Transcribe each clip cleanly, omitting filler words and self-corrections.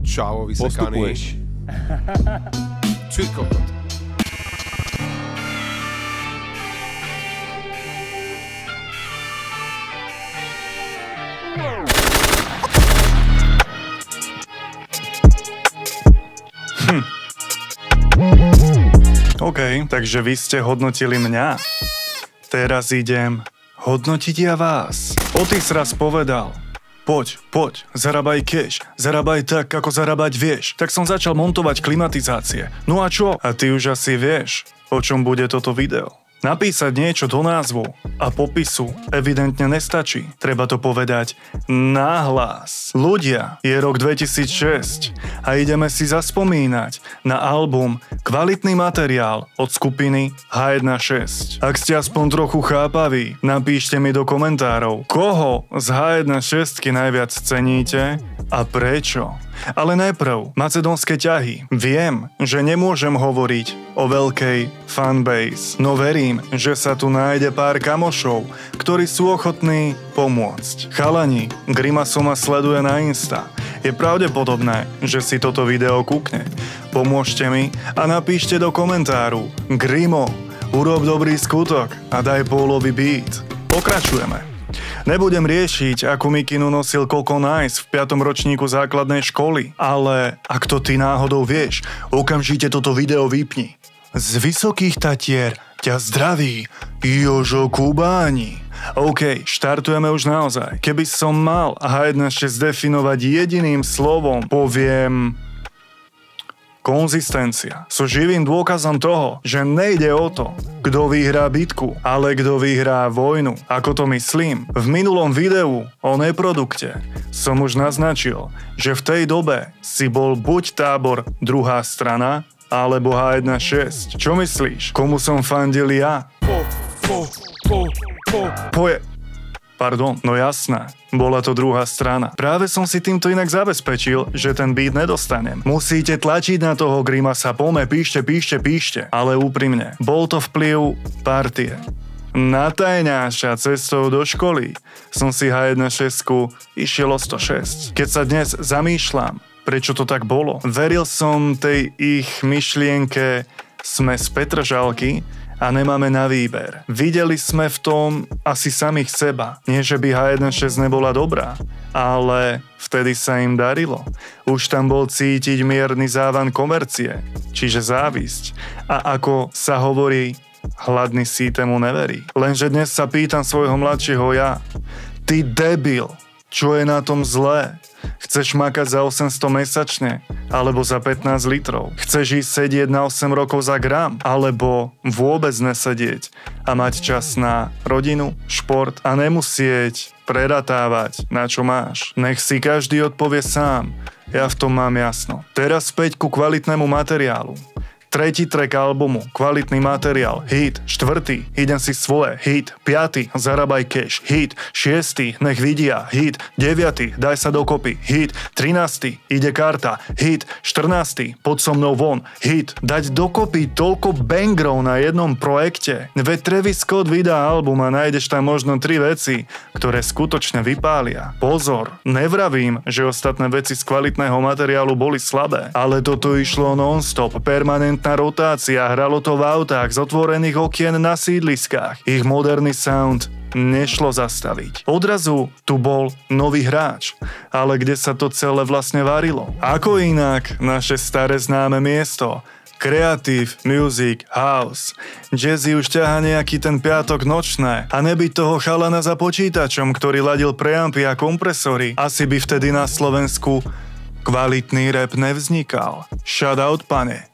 Čavo vysekaný. Postupuješ. Ty kokot. OK, takže vy ste hodnotili mňa. Teraz idem hodnotiť ja vás. Otis raz povedal: Poď, zarábaj cash, zarábaj tak, ako zarábať vieš. Tak som začal montovať klimatizácie. No a čo? A ty už asi vieš, o čom bude toto video. Napísať niečo do názvu a popisu evidentne nestačí. Treba to povedať nahlas. Ľudia, je rok 2006 a ideme si zaspomínať na album Kvalitný materiál od skupiny H1.6. Ak ste aspoň trochu chápaví, napíšte mi do komentárov, koho z H1.6 najviac ceníte a prečo. Ale najprv macedónske ťahy. Viem, že nemôžem hovoriť o veľkej fanbase, no verím, že sa tu nájde pár kamošov, ktorí sú ochotní pomôcť. Chalani, Grimaso ma sleduje na Insta. Je pravdepodobné, že si toto video kúkne. Pomôžte mi a napíšte do komentáru: Grimo, urob dobrý skutok a daj Paulovi beat. Pokračujeme. Nebudem riešiť, akú mikinu nosil Coco Nice v 5. ročníku základnej školy, ale ak to ty náhodou vieš, okamžite toto video vypni. Z Vysokých Tatier ťa zdraví Jožo Kubáni. OK, štartujeme už naozaj. Keby som mal H1.6 definovať jediným slovom, poviem konzistencia. Sú živým dôkazom toho, že nejde o to, kto vyhrá bitku, ale kto vyhrá vojnu. Ako to myslím? V minulom videu o neprodukte som už naznačil, že v tej dobe si bol buď tábor druhá strana, alebo H1.6. Čo myslíš? Komu som fandil ja? Pardon, no jasné, bola to druhá strana. Práve som si týmto inak zabezpečil, že ten beat nedostanem. Musíte tlačiť na toho Grimasa, poďme, píšte, ale úprimne, bol to vplyv partie. Na tajňáša cestou do školy som si H1.6 išiel o 106. Keď sa dnes zamýšľam, prečo to tak bolo, veril som tej ich myšlienke sme z Petržalky a nemáme na výber. Videli sme v tom asi samých seba. Nie, že by H1.6 nebola dobrá, ale vtedy sa im darilo. Už tam bol cítiť mierny závan komercie, čiže závisť. A ako sa hovorí, hladný sítému neverí. Lenže dnes sa pýtam svojho mladšieho ja: Ty debil, čo je na tom zlé? Chceš makať za 800 mesačne? Alebo za 15 litrov? Chceš ísť sedieť na 8 rokov za gram? Alebo vôbec nesedieť a mať čas na rodinu, šport a nemusieť preratávať, na čo máš? Nech si každý odpovie sám. Ja v tom mám jasno. Teraz späť ku kvalitnému materiálu. 3. track albumu, kvalitný materiál, hit, 4. idem si svoje, hit, 5. zarábaj cash, hit, 6. nech vidia, hit, 9. daj sa dokopy, hit, 13. ide karta, hit, 14. poď so mnou von, hit, dať dokopy toľko bangrov na jednom projekte. Veď Travis Scott vydá album a nájdeš tam možno 3 veci, ktoré skutočne vypália. Pozor, nevravím, že ostatné veci z kvalitného materiálu boli slabé, ale toto išlo non-stop, permanentná rotácia, hralo to v autách z otvorených okien na sídliskách. Ich moderný sound nešlo zastaviť. Odrazu tu bol nový hráč, ale kde sa to celé vlastne varilo? Ako inak naše staré známe miesto, Creative Music House. Jazzy už ťahá nejaký ten piatok nočné a nebyť toho chalana za počítačom, ktorý ladil preampy a kompresory, asi by vtedy na Slovensku kvalitný rap nevznikal. Shoutout, pane.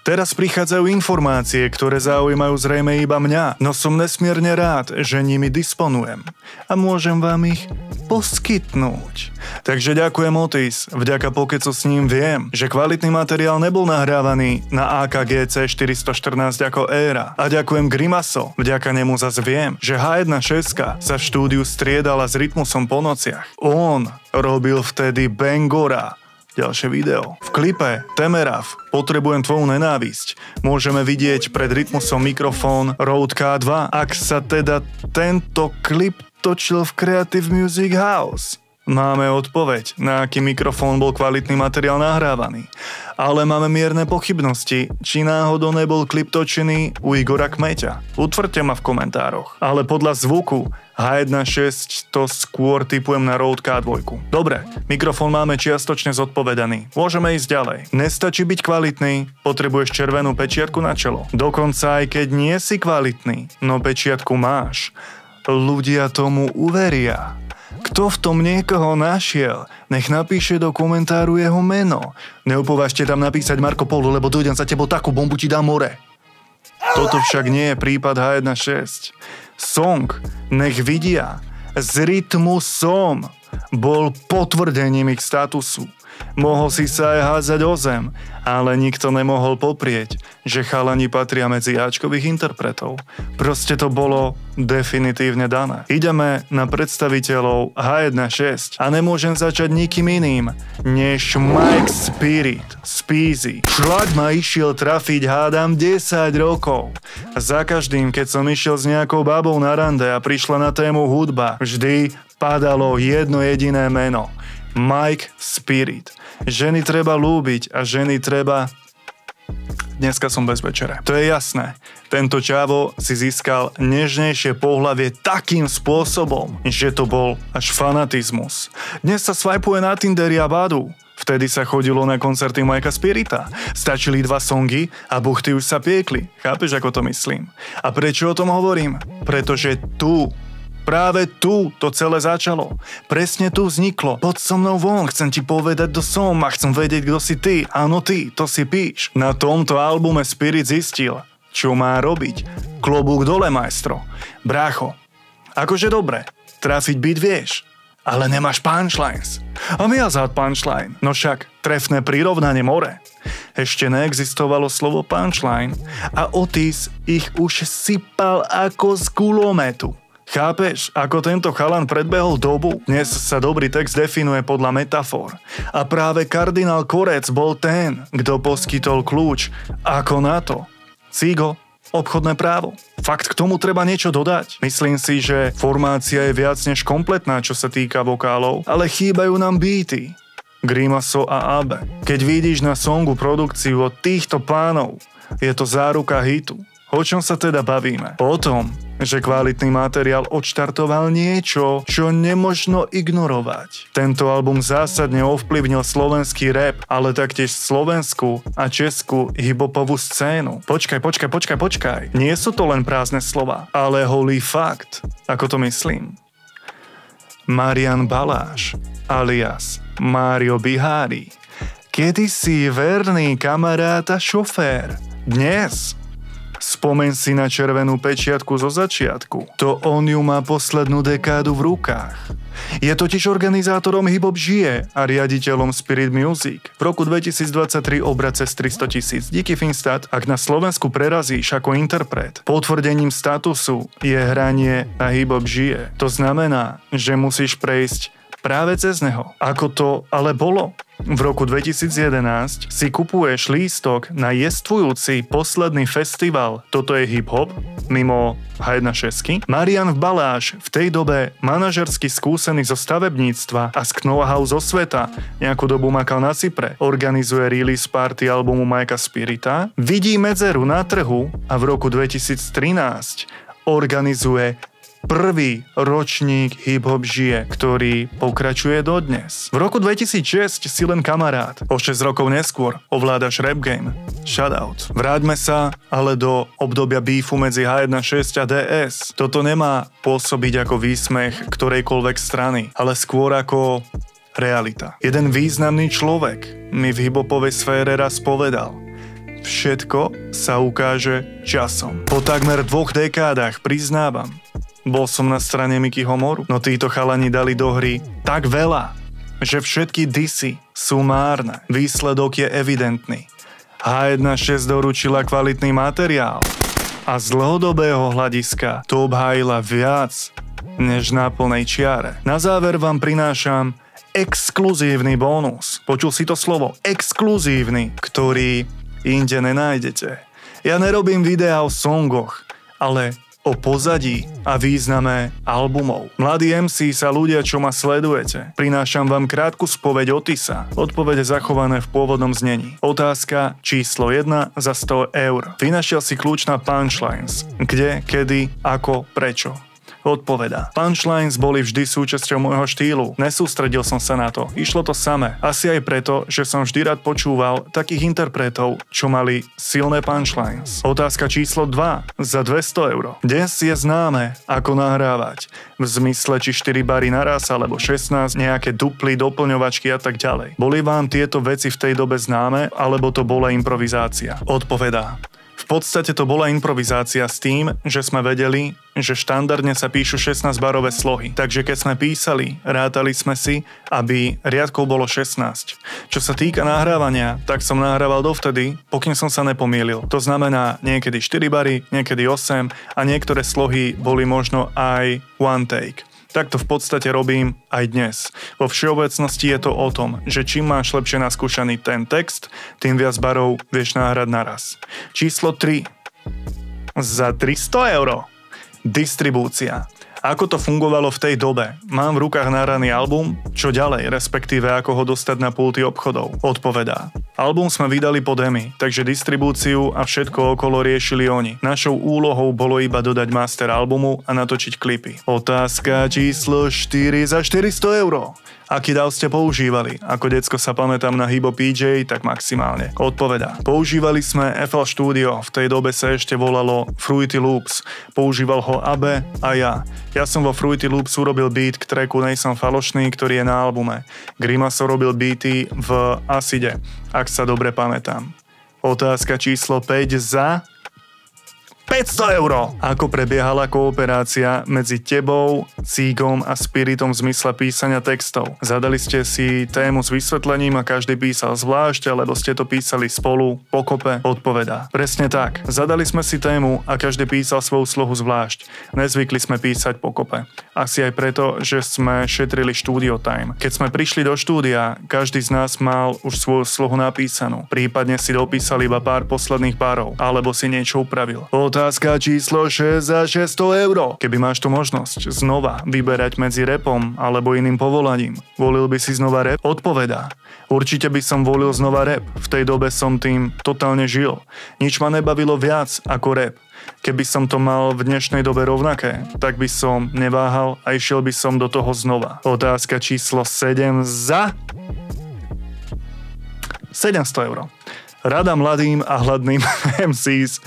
Teraz prichádzajú informácie, ktoré zaujímajú zrejme iba mňa, no som nesmierne rád, že nimi disponujem a môžem vám ich poskytnúť. Takže ďakujem Otis, vďaka Pokecu s ním viem, že kvalitný materiál nebol nahrávaný na AKG C414 ako éra. A ďakujem Grimaso, vďaka nemu zas viem, že H1.6 sa v štúdiu striedala s Rytmusom po nociach. On robil vtedy Bangora. Ďalšie video. V klipe Temerav Potrebujem tvoju nenávisť môžeme vidieť pred Rytmusom mikrofón Rode K2, ak sa teda tento klip točil v Creative Music House. Máme odpoveď, na aký mikrofón bol kvalitný materiál nahrávaný. Ale máme mierne pochybnosti, či náhodou nebol klip točený u Igora Kmeťa. Utvrďte ma v komentároch. Ale podľa zvuku H1.6 to skôr tipujem na Rode K2. Dobre, mikrofón máme čiastočne zodpovedaný. Môžeme ísť ďalej. Nestačí byť kvalitný, potrebuješ červenú pečiatku na čelo. Dokonca aj keď nie si kvalitný, no pečiatku máš. Ľudia tomu uveria. Kto v tom niekoho našiel, nech napíše do komentáru jeho meno. Neupovažte tam napísať Marco Polo, lebo dojdem za tebou takú bombu ti dá more. Toto však nie je prípad H1.6. Song Nech vidia z rytmu som bol potvrdením ich statusu. Mohol si sa aj hádzať o zem, ale nikto nemohol poprieť, že chalani patria medzi áčkových interpretov. Proste to bolo definitívne dané. Ideme na predstaviteľov H1.6 a nemôžem začať nikým iným, než Mike Spirit z Peasy. Šľak ma išiel trafiť hádam 10 rokov. Za každým, keď som išiel s nejakou babou na rande a prišla na tému hudba, vždy padalo jedno jediné meno. Mike Spirit. Ženy treba ľúbiť a ženy treba... Dneska som bez večere. To je jasné. Tento čávo si získal nežnejšie pohlavie takým spôsobom, že to bol až fanatizmus. Dnes sa swipuje na Tinderi a Badu. Vtedy sa chodilo na koncerty Mikea Spirita. Stačili 2 songy a buchty už sa piekli. Chápeš, ako to myslím? A prečo o tom hovorím? Pretože práve tu to celé začalo. Presne tu vzniklo. Poď so mnou von, chcem ti povedať, kto som a chcem vedieť, kto si ty. Áno ty, to si píš. Na tomto albume Spirit zistil, čo má robiť. Klobúk dole, majstro. Brácho, akože dobre, trafiť beat vieš, ale nemáš punchlines. A mi azad punchline. No však, trefné prirovnanie more. Ešte neexistovalo slovo punchline a Otis ich už sypal ako z kulometu. Chápeš, ako tento chalan predbehol dobu? Dnes sa dobrý text definuje podľa metafor. A práve kardinál Korec bol ten, kto poskytol kľúč. Ako na to? Cigo, obchodné právo. Fakt k tomu treba niečo dodať. Myslím si, že formácia je viac než kompletná, čo sa týka vokálov, ale chýbajú nám beaty. Grimaso a Abe. Keď vidíš na songu produkciu od týchto pánov, je to záruka hitu. O čom sa teda bavíme? O tom, že kvalitný materiál odštartoval niečo, čo nemožno ignorovať. Tento album zásadne ovplyvnil slovenský rap, ale taktiež slovenskú a českú hip-hopovú scénu. Počkaj. Nie sú to len prázdne slova, ale holý fakt. Ako to myslím? Marian Baláš, alias Mário Bihári. Kedysi verný kamarát a šofér. Dnes spomeň si na červenú pečiatku zo začiatku. To on ju má poslednú dekádu v rukách. Je totiž organizátorom Hip Hop žije a riaditeľom Spirit Music. V roku 2023 obrat cez 300 000. Díky Finstat, ak na Slovensku prerazíš ako interpret, potvrdením statusu je hranie na Hip Hop žije. To znamená, že musíš prejsť práve cez neho. Ako to ale bolo? V roku 2011 si kupuješ lístok na jestvujúci posledný festival Toto je hip-hop mimo H1.6. Marian Baláš, v tej dobe manažersky skúsený zo stavebníctva a z know-how zo sveta, nejakú dobu makal na Cypre, organizuje release party albumu Mikea Spirita, vidí medzeru na trhu a v roku 2013 organizuje prvý ročník Hip Hop žije, ktorý pokračuje dodnes. V roku 2006 si len kamarát, o 6 rokov neskôr ovládaš rap game. Shoutout. Vráťme sa ale do obdobia beefu medzi H1.6 a DS. Toto nemá pôsobiť ako výsmech ktorejkoľvek strany, ale skôr ako realita. Jeden významný človek mi v hip-hopovej sfére raz povedal: všetko sa ukáže časom. Po takmer 2 dekádach priznávam, bol som na strane Mikyho Moru, no títo chalani dali do hry tak veľa, že všetky disy sú márne. Výsledok je evidentný. H1.6 doručila kvalitný materiál a z dlhodobého hľadiska to obhájila viac než na plnej čiare. Na záver vám prinášam exkluzívny bonus. Počul si to slovo? Exkluzívny, ktorý inde nenájdete. Ja nerobím videá o songoch, ale o pozadí a význame albumov. Mladí MC sa ľudia, čo ma sledujete, prinášam vám krátku spoveď Otisa. Odpovede zachované v pôvodnom znení. Otázka číslo 1 za 100 eur. Vynašiel si kľúč na punchlines. Kde, kedy, ako, prečo? Odpovedá. Punchlines boli vždy súčasťou môjho štýlu. Nesústredil som sa na to. Išlo to samé. Asi aj preto, že som vždy rád počúval takých interpretov, čo mali silné punchlines. Otázka číslo 2 za 200 eur. Dnes je známe, ako nahrávať. V zmysle či 4 bary naraz, alebo 16, nejaké duply, doplňovačky a tak ďalej. Boli vám tieto veci v tej dobe známe, alebo to bola improvizácia? Odpovedá. V podstate to bola improvizácia s tým, že sme vedeli, že štandardne sa píšu 16-barové slohy. Takže keď sme písali, rátali sme si, aby riadkov bolo 16. Čo sa týka nahrávania, tak som nahrával dovtedy, pokým som sa nepomýlil. To znamená niekedy 4 bary, niekedy 8 a niektoré slohy boli možno aj one take. Tak to v podstate robím aj dnes. Vo všeobecnosti je to o tom, že čím máš lepšie naskúšaný ten text, tým viac barov vieš nahrať naraz. Číslo 3. Za 300 eur. Distribúcia. Ako to fungovalo v tej dobe? Mám v rukách nahraný album, čo ďalej, respektíve ako ho dostať na pulty obchodov? Odpovedá. Album sme vydali pod EMI, takže distribúciu a všetko okolo riešili oni. Našou úlohou bolo iba dodať master albumu a natočiť klipy. Otázka číslo 4 za 400 eur. Aký DAW ste používali? Ako decko sa pamätám na Hybo PJ, tak maximálne. Odpovedá. Používali sme FL Studio, v tej dobe sa ešte volalo Fruity Loops. Používal ho Abe a ja. Ja som vo Fruity Loops urobil beat k tracku Nejsem falošný, ktorý je na albume. Grimaso robil beaty v Acide, ak sa dobre pamätám. Otázka číslo 5 za 500 eur. Ako prebiehala kooperácia medzi tebou, Cígom a Spiritom v zmysle písania textov? Zadali ste si tému s vysvetlením a každý písal zvlášť, alebo ste to písali spolu, pokope? Odpovedá. Presne tak. Zadali sme si tému a každý písal svoju slohu zvlášť. Nezvykli sme písať pokope. Asi aj preto, že sme šetrili studio time. Keď sme prišli do štúdia, každý z nás mal už svoju slohu napísanú. Prípadne si dopísal iba pár posledných párov, alebo si niečo upravil. Otázka číslo 6 za 600 eur. Keby máš tu možnosť znova vyberať medzi rapom alebo iným povolaním, volil by si znova rap? Odpovedá. Určite by som volil znova rap. V tej dobe som tým totálne žil. Nič ma nebavilo viac ako rap. Keby som to mal v dnešnej dobe rovnaké, tak by som neváhal a išiel by som do toho znova. Otázka číslo 7 za 700 eur. Rada mladým a hladným MCs,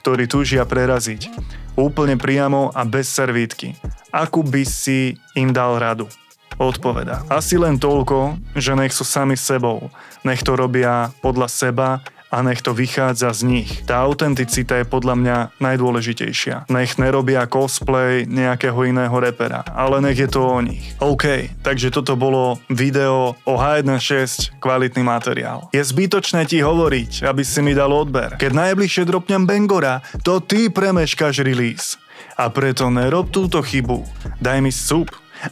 ktorí túžia preraziť. Úplne priamo a bez servítky. Akú by si im dal radu? Odpovedá. Asi len toľko, že nech sú sami sebou. Nech to robia podľa seba a nech to vychádza z nich. Tá autenticita je podľa mňa najdôležitejšia. Nech nerobia cosplay nejakého iného repera, ale nech je to o nich. OK, takže toto bolo video o H1.6, kvalitný materiál. Je zbytočné ti hovoriť, aby si mi dal odber. Keď najbližšie dropnem Bangora, to ty premeškáš release. A preto nerob túto chybu. Daj mi sup.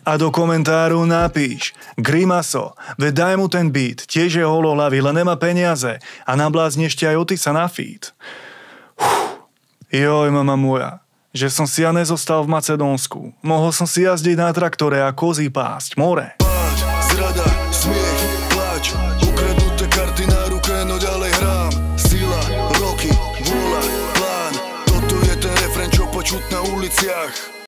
A do komentáru napíš Grimaso, veď daj mu ten beat, tiež je holohlavý, len nemá peniaze a nablázni ešte aj Otisa na feed. Joj, mama moja, že som si ja nezostal v Macedónsku. Mohol som si jazdiť na traktore a kozy pásť, more. Páč, zrada, smiech, pláč, ukradnuté karty na ruke, no ďalej hrám. Sila, roky, vôľa, plán, toto je ten refrén, čo počuť na uliciach.